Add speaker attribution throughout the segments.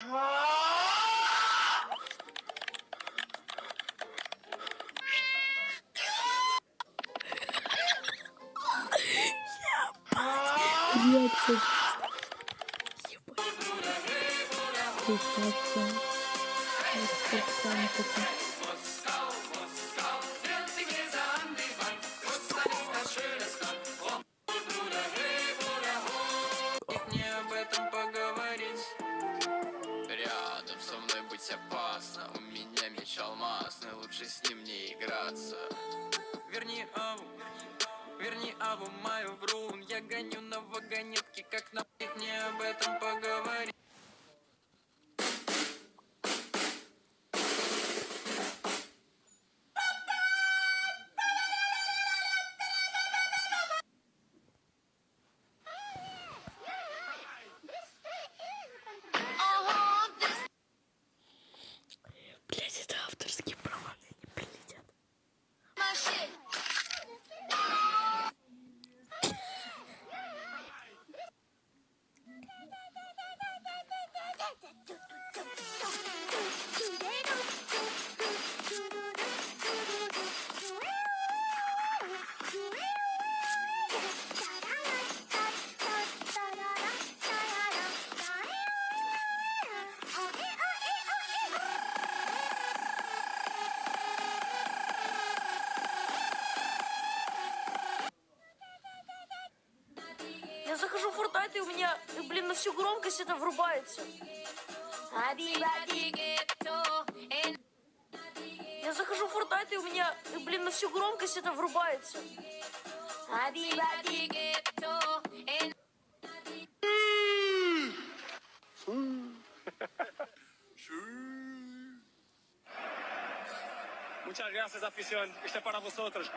Speaker 1: Реакция. Ебать. Реакция.
Speaker 2: Мне об этом поговорить. Рядом со мной быть опасно. У меня меч алмазный, лучше с ним не играться. Верни аву мою врун. Я гоню на вагонетке, как на пик. Мне об этом поговорить.
Speaker 1: Блять, это авторские права, мне не прилетят.
Speaker 3: Я захожу в Fortnite, и у меня, блин, на всю громкость это врубается. Я захожу в Fortnite, и у меня, блин, на всю громкость это врубается.
Speaker 4: Muchas gracias, afición. Este es para vosotros.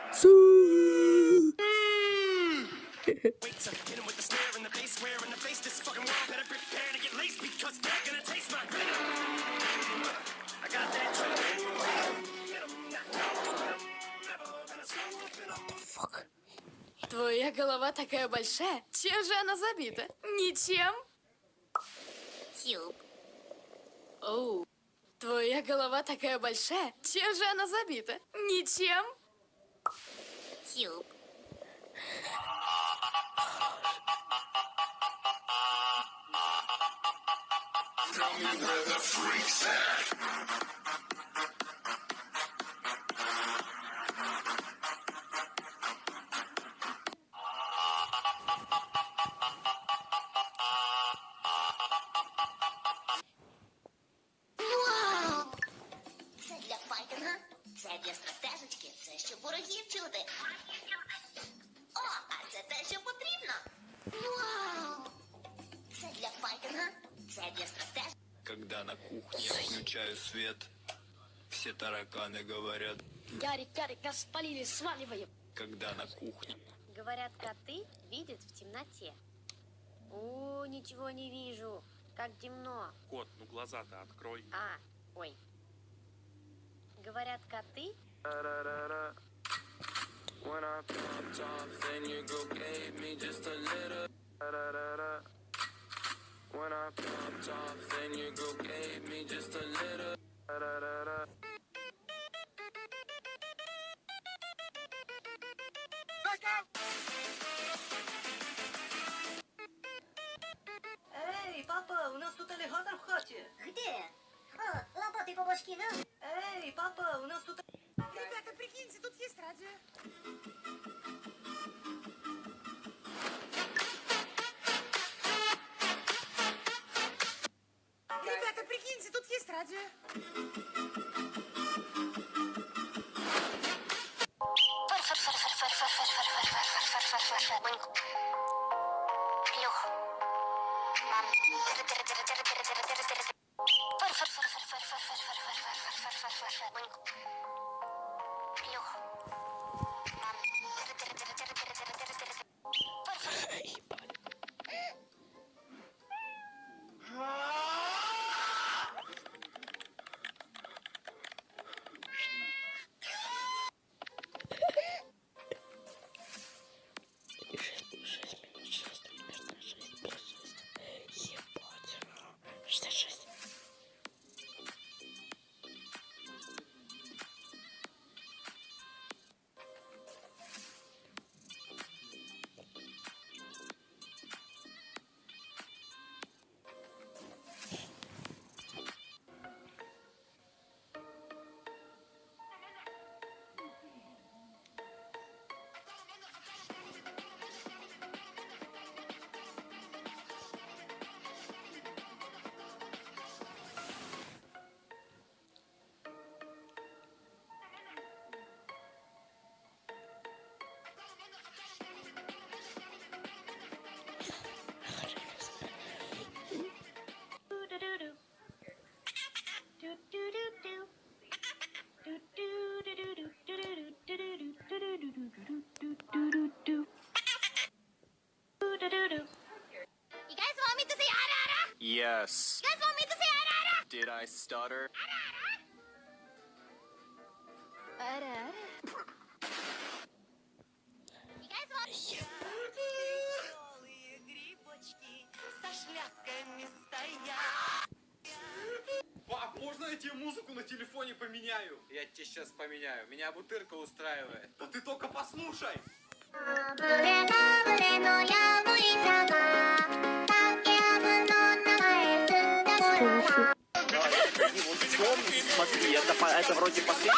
Speaker 5: Твоя голова такая большая. Чем же она забита? Ничем?
Speaker 6: Тюб.
Speaker 5: Оу. Твоя голова такая большая. Чем же она забита? Ничем?
Speaker 6: Тюб. Вау! Це для файтинга, це для стратежечки, це щоб ворогів чути. О, а це те, що потрібно. Вау! Це для файтинга, це для стратежки.
Speaker 2: Когда на кухне я включаю свет, все тараканы говорят.
Speaker 5: Ярик, нас спалили, сваливаем.
Speaker 2: Когда на кухне.
Speaker 6: Говорят, коты видят в темноте. О, ничего не вижу. Как темно.
Speaker 4: Кот, ну глаза-то открой.
Speaker 6: А, ой. Говорят, коты
Speaker 2: When I popped off, then you go gave me just a little. When I popped off, then you go gave me just a little.
Speaker 7: Эй, папа, у нас тут аллигатор в хате.
Speaker 6: Где? О, лопаты по башке, да?
Speaker 7: Эй, папа, у нас тут...
Speaker 5: Ребята, прикиньте, тут есть радио. Ребята, прикиньте, тут есть радио.
Speaker 6: Плюх. Мам. Плюх. Мам. You guys want me to say ara ara?
Speaker 2: Yes.
Speaker 6: You guys want me to say ara ara?
Speaker 2: Did I stutter?
Speaker 6: Ara ara. You guys want
Speaker 7: Голые грибочки со шляпками стоят.
Speaker 8: Пап, можно я тебе музыку на телефоне поменяю?
Speaker 2: Я тебе сейчас поменяю. Меня бутырка устраивает.
Speaker 8: Да ты только послушай.
Speaker 6: あぶれあぶれのやぶいさが竹やぶの中へ進んでくる
Speaker 1: Смотри, это вроде последний.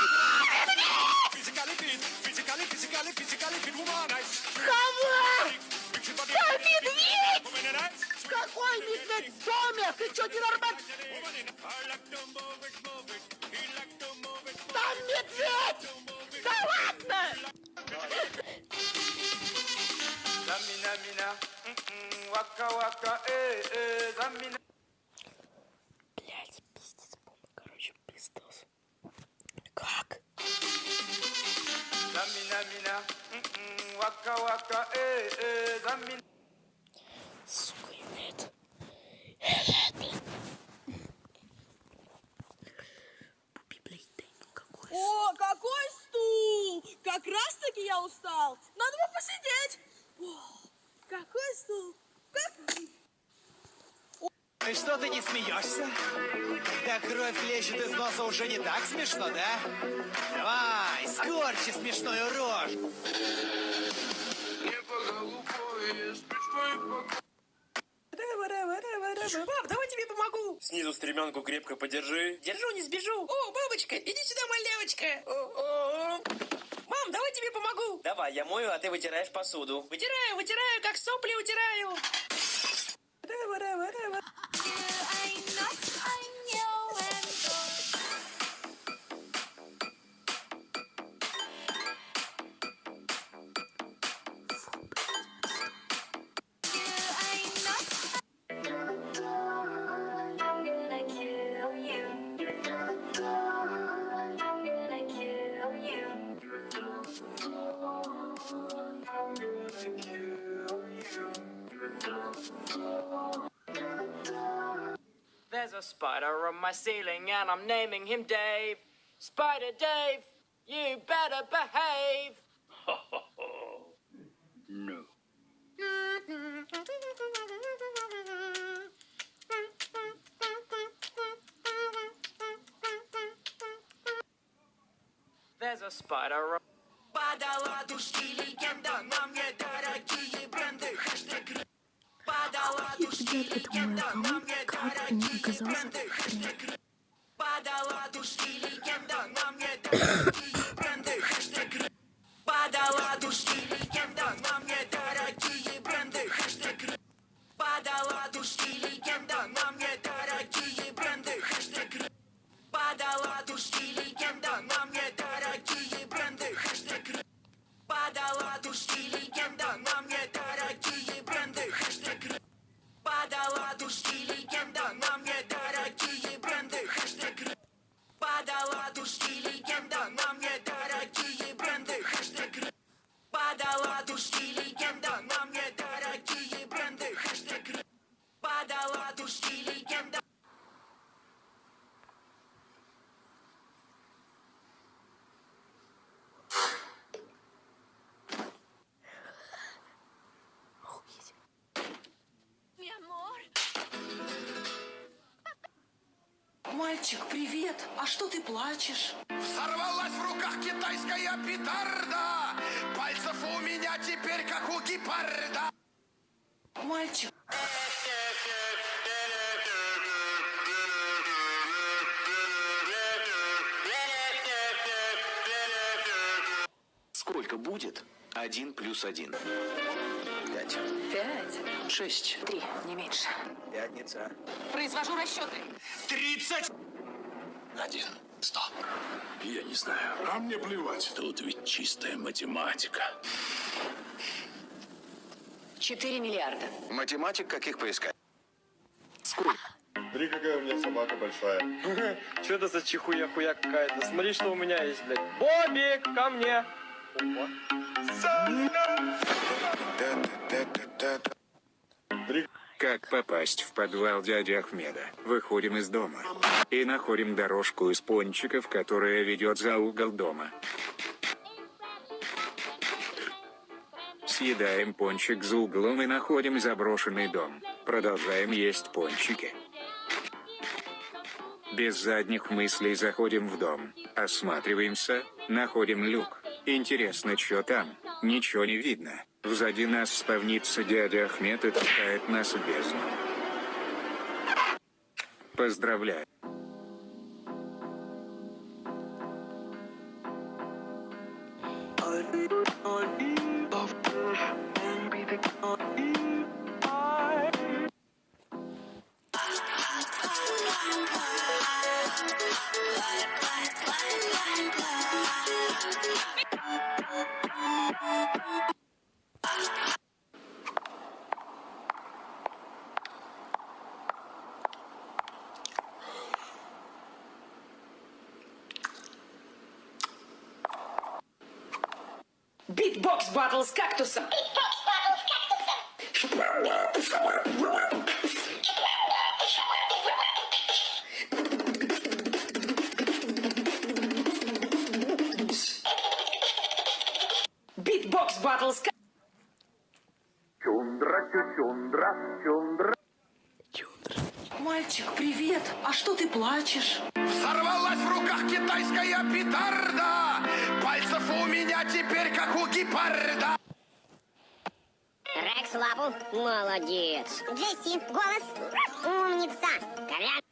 Speaker 3: Какой медведь в доме? Ты что, ненормальный? Там медведь! Да ладно!
Speaker 2: Замина-мина, вака-вака, замина.
Speaker 1: Блять, пиздец, помню, короче, пиздос. Как?
Speaker 2: Замина-мина, вака-вака, замина.
Speaker 1: Сука, нет. Буби, блядь, дай ну какой.
Speaker 3: О, какой стул! Как раз таки я устал. Надо бы посидеть. О, какой стул!
Speaker 9: И что ты не смеешься? Когда кровь лезет из носа, уже не так смешно, да? Давай, скорчи смешную рожу.
Speaker 3: Пап, давай тебе помогу.
Speaker 4: Снизу стремянку крепко подержи.
Speaker 3: Держу, не сбежу. О, бабочка, иди сюда, моя девочка. Мам, давай тебе помогу.
Speaker 4: Давай, я мою, а ты вытираешь посуду.
Speaker 3: Вытираю, как сопли утираю.
Speaker 10: There's a spider on my ceiling and I'm naming him Dave. Spider Dave, you better behave.
Speaker 4: No.
Speaker 10: There's a spider.
Speaker 9: Подала душки легенда, на мне дорогие бренды. Хэштег подала душки легенда, на мне дорогие бренды. Хэштег подала душки легенда, на мне дорогие бренды. Хэштег подала душки легенда, на мне дорогие бренды. Хэштег подала душки легенда, на мне дорогие бренды. Хэштег подала душки легенда, на мне дорогие бренды. Хэштег подала душки легенда, на мне дорогие бренды. Хэштег подала душки легенда, на мне дорогие бренды. Хэштег подала душки легенда, на мне дорогие бренды. Хэштег подала душки легенда, на мне дорогие бренды. Хэштег подала душки легенда.
Speaker 7: Мальчик, привет. А что ты плачешь?
Speaker 2: Сорвалась в руках китайская петарда. Пальцев у меня теперь как у гепарда.
Speaker 7: Мальчик.
Speaker 9: Сколько будет 1 плюс 1? 5.
Speaker 7: 5.
Speaker 9: 6.
Speaker 7: 3, не меньше.
Speaker 9: Пятница.
Speaker 7: Произвожу расчеты.
Speaker 9: 30.
Speaker 11: 1. 100. Я не знаю. А мне плевать. Тут ведь чистая математика.
Speaker 7: 4 миллиарда.
Speaker 9: Математик каких поискать? Сколько
Speaker 8: Смотри, какая у меня собака большая.
Speaker 4: Что это за чихуя-хуя какая-то? Смотри, что у меня есть, блядь. Бобик, ко мне! Опа.
Speaker 11: Как попасть в подвал дяди Ахмеда? Выходим из дома и находим дорожку из пончиков, которая ведет за угол дома. Съедаем пончик за углом и находим заброшенный дом. Продолжаем есть пончики. Без задних мыслей заходим в дом. Осматриваемся, находим люк. Интересно, что там? Ничего не видно. Сзади нас спавнится дядя Ахмед и толкает нас в бездну. Поздравляю.
Speaker 10: Битбокс батл с кактусом. Битбокс батл с
Speaker 7: Мальчик, привет. А что ты плачешь?
Speaker 2: Взорвалась в руках китайская петарда. Пальцев у меня теперь как у гепарда.
Speaker 6: Рекс лапу. Молодец. Джесси, голос. Умница. Колян.